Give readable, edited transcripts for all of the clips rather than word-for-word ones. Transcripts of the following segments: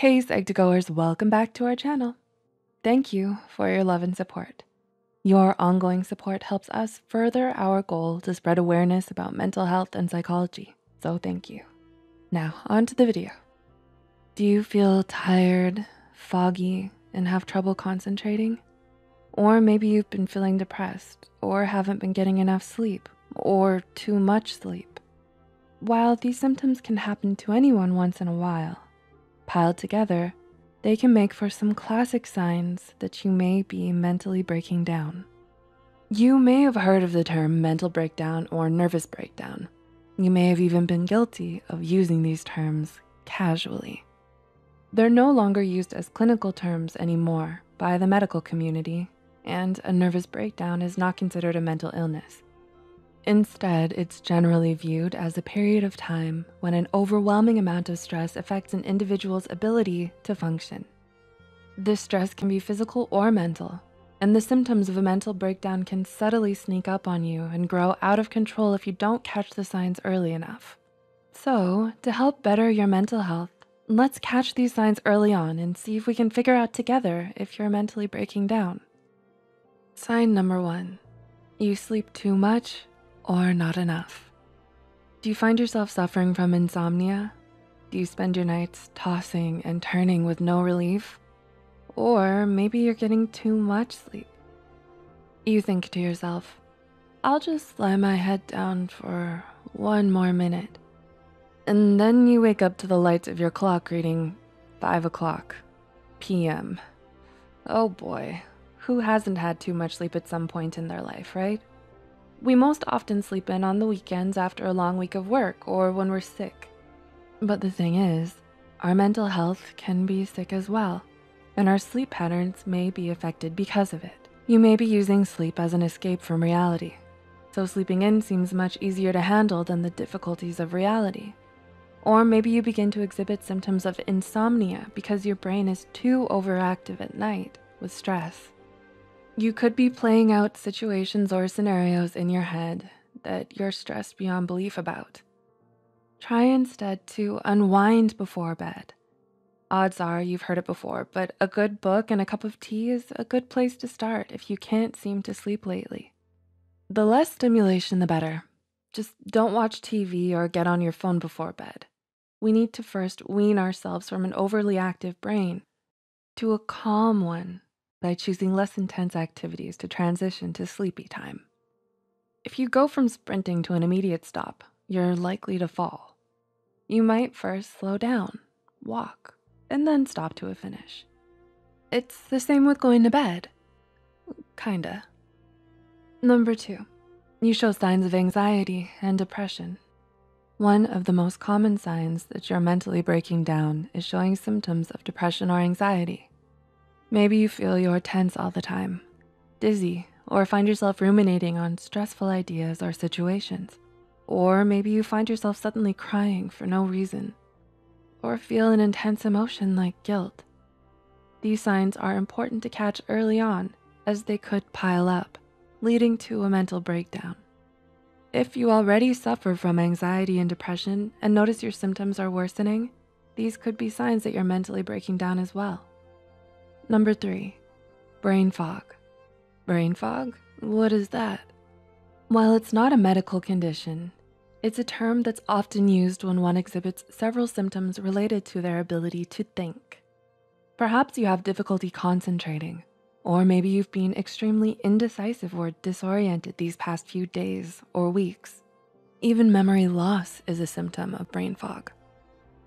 Hey Psych2Goers, welcome back to our channel. Thank you for your love and support. Your ongoing support helps us further our goal to spread awareness about mental health and psychology, so thank you. Now, on to the video. Do you feel tired, foggy, and have trouble concentrating? Or maybe you've been feeling depressed, or haven't been getting enough sleep, or too much sleep. While these symptoms can happen to anyone once in a while, piled together, they can make for some classic signs that you may be mentally breaking down. You may have heard of the term mental breakdown or nervous breakdown. You may have even been guilty of using these terms casually. They're no longer used as clinical terms anymore by the medical community, and a nervous breakdown is not considered a mental illness. Instead, it's generally viewed as a period of time when an overwhelming amount of stress affects an individual's ability to function. This stress can be physical or mental, and the symptoms of a mental breakdown can subtly sneak up on you and grow out of control if you don't catch the signs early enough. So, to help better your mental health, let's catch these signs early on and see if we can figure out together if you're mentally breaking down. Sign number 1, you sleep too much or not enough. Do you find yourself suffering from insomnia? Do you spend your nights tossing and turning with no relief? Or maybe you're getting too much sleep. You think to yourself, I'll just lie my head down for 1 more minute. And then you wake up to the lights of your clock reading 5 o'clock p.m. Oh boy, who hasn't had too much sleep at some point in their life, right? We most often sleep in on the weekends after a long week of work or when we're sick. But the thing is, our mental health can be sick as well, and our sleep patterns may be affected because of it. You may be using sleep as an escape from reality, so sleeping in seems much easier to handle than the difficulties of reality. Or maybe you begin to exhibit symptoms of insomnia because your brain is too overactive at night with stress. You could be playing out situations or scenarios in your head that you're stressed beyond belief about. Try instead to unwind before bed. Odds are you've heard it before, but a good book and a cup of tea is a good place to start if you can't seem to sleep lately. The less stimulation, the better. Just don't watch TV or get on your phone before bed. We need to first wean ourselves from an overly active brain to a calm one by choosing less intense activities to transition to sleepy time. If you go from sprinting to an immediate stop, you're likely to fall. You might first slow down, walk, and then stop to a finish. It's the same with going to bed. Kinda. Number 2, you show signs of anxiety and depression. One of the most common signs that you're mentally breaking down is showing symptoms of depression or anxiety. Maybe you feel you're tense all the time, dizzy, or find yourself ruminating on stressful ideas or situations. Or maybe you find yourself suddenly crying for no reason, or feel an intense emotion like guilt. These signs are important to catch early on as they could pile up, leading to a mental breakdown. If you already suffer from anxiety and depression and notice your symptoms are worsening, these could be signs that you're mentally breaking down as well. Number 3, brain fog. Brain fog? What is that? While it's not a medical condition, it's a term that's often used when one exhibits several symptoms related to their ability to think. Perhaps you have difficulty concentrating, or maybe you've been extremely indecisive or disoriented these past few days or weeks. Even memory loss is a symptom of brain fog.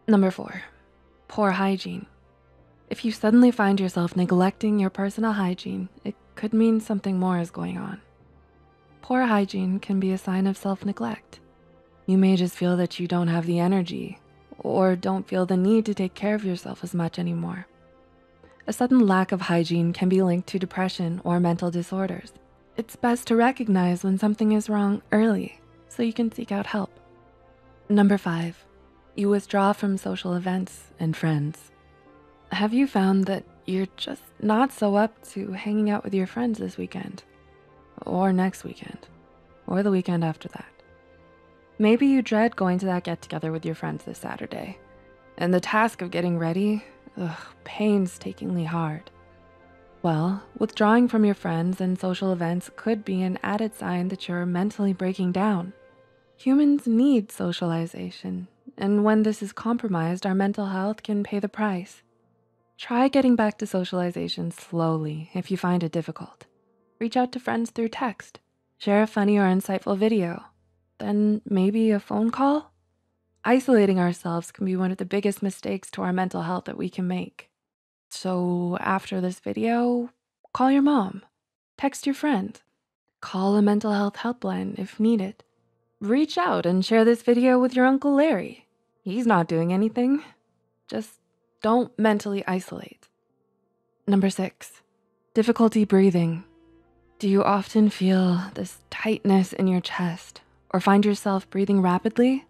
Number 4, poor hygiene. If you suddenly find yourself neglecting your personal hygiene, it could mean something more is going on. Poor hygiene can be a sign of self-neglect. You may just feel that you don't have the energy or don't feel the need to take care of yourself as much anymore. A sudden lack of hygiene can be linked to depression or mental disorders. It's best to recognize when something is wrong early so you can seek out help. Number 5, you withdraw from social events and friends. Have you found that you're just not so up to hanging out with your friends this weekend, or next weekend, or the weekend after that? Maybe you dread going to that get-together with your friends this Saturday, and the task of getting ready, painstakingly hard. Well, withdrawing from your friends and social events could be an added sign that you're mentally breaking down. Humans need socialization, and when this is compromised, our mental health can pay the price. Try getting back to socialization slowly if you find it difficult. Reach out to friends through text, share a funny or insightful video, then maybe a phone call. Isolating ourselves can be one of the biggest mistakes to our mental health that we can make. So after this video, call your mom, text your friend, call a mental health helpline if needed. Reach out and share this video with your Uncle Larry. He's not doing anything. Just don't mentally isolate. Number 6, difficulty breathing. Do you often feel this tightness in your chest or find yourself breathing rapidly?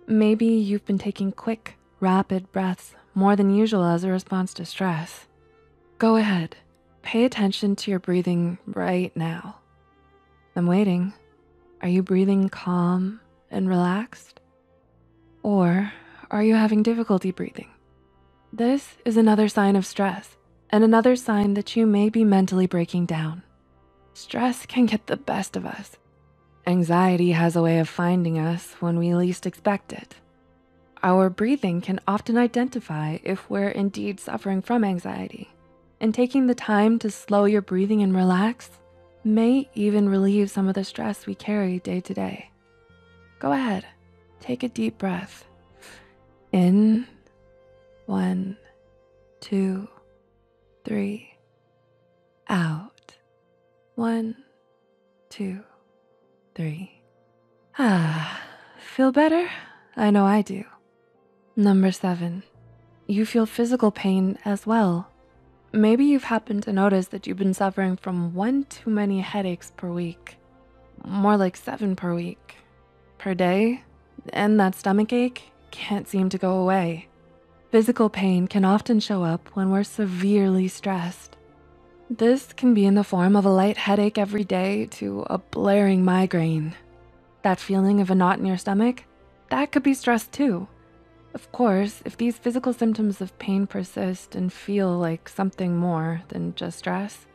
Maybe you've been taking quick, rapid breaths more than usual as a response to stress. Go ahead, pay attention to your breathing right now. I'm waiting. Are you breathing calm and relaxed? Or are you having difficulty breathing? This is another sign of stress and another sign that you may be mentally breaking down. Stress can get the best of us. Anxiety has a way of finding us when we least expect it. Our breathing can often identify if we're indeed suffering from anxiety, and taking the time to slow your breathing and relax may even relieve some of the stress we carry day to day. Go ahead, take a deep breath. In, 1, 2, 3. Out, 1, 2, 3. Feel better? I know I do. Number 7, you feel physical pain as well. Maybe you've happened to notice that you've been suffering from 1 too many headaches per week. More like 7 per week, per day, and that stomach ache can't seem to go away. Physical pain can often show up when we're severely stressed. This can be in the form of a light headache every day to a blaring migraine. That feeling of a knot in your stomach, that could be stress too. Of course, if these physical symptoms of pain persist and feel like something more than just stress,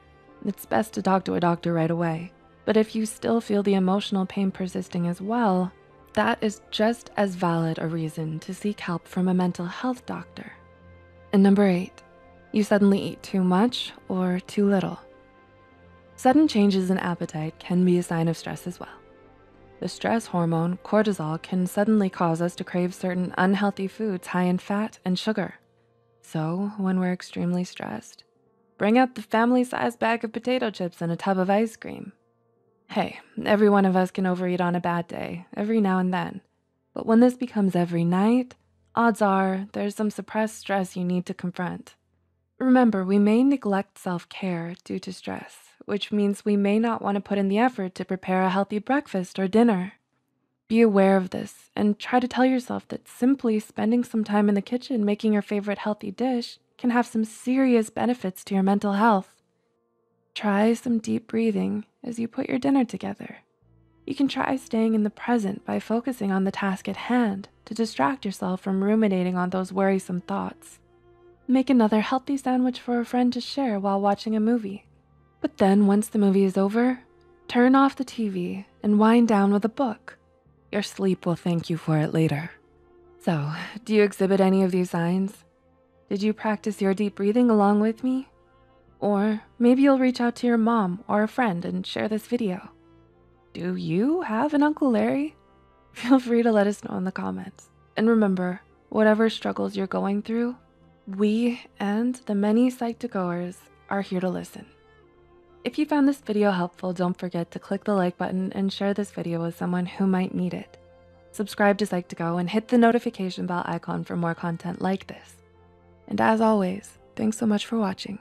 it's best to talk to a doctor right away. But if you still feel the emotional pain persisting as well, that is just as valid a reason to seek help from a mental health doctor. And number 8, you suddenly eat too much or too little. Sudden changes in appetite can be a sign of stress as well. The stress hormone, cortisol, can suddenly cause us to crave certain unhealthy foods high in fat and sugar. So when we're extremely stressed, bring out the family-sized bag of potato chips and a tub of ice cream. Hey, every one of us can overeat on a bad day, every now and then. But when this becomes every night, odds are there's some suppressed stress you need to confront. Remember, we may neglect self-care due to stress, which means we may not want to put in the effort to prepare a healthy breakfast or dinner. Be aware of this and try to tell yourself that simply spending some time in the kitchen making your favorite healthy dish can have some serious benefits to your mental health. Try some deep breathing as you put your dinner together. You can try staying in the present by focusing on the task at hand to distract yourself from ruminating on those worrisome thoughts. Make another healthy sandwich for a friend to share while watching a movie. But then once the movie is over, turn off the TV and wind down with a book. Your sleep will thank you for it later. So, do you exhibit any of these signs? Did you practice your deep breathing along with me? Or maybe you'll reach out to your mom or a friend and share this video. Do you have an Uncle Larry? Feel free to let us know in the comments. And remember, whatever struggles you're going through, we and the many Psych2Goers are here to listen. If you found this video helpful, don't forget to click the like button and share this video with someone who might need it. Subscribe to Psych2Go and hit the notification bell icon for more content like this. And as always, thanks so much for watching.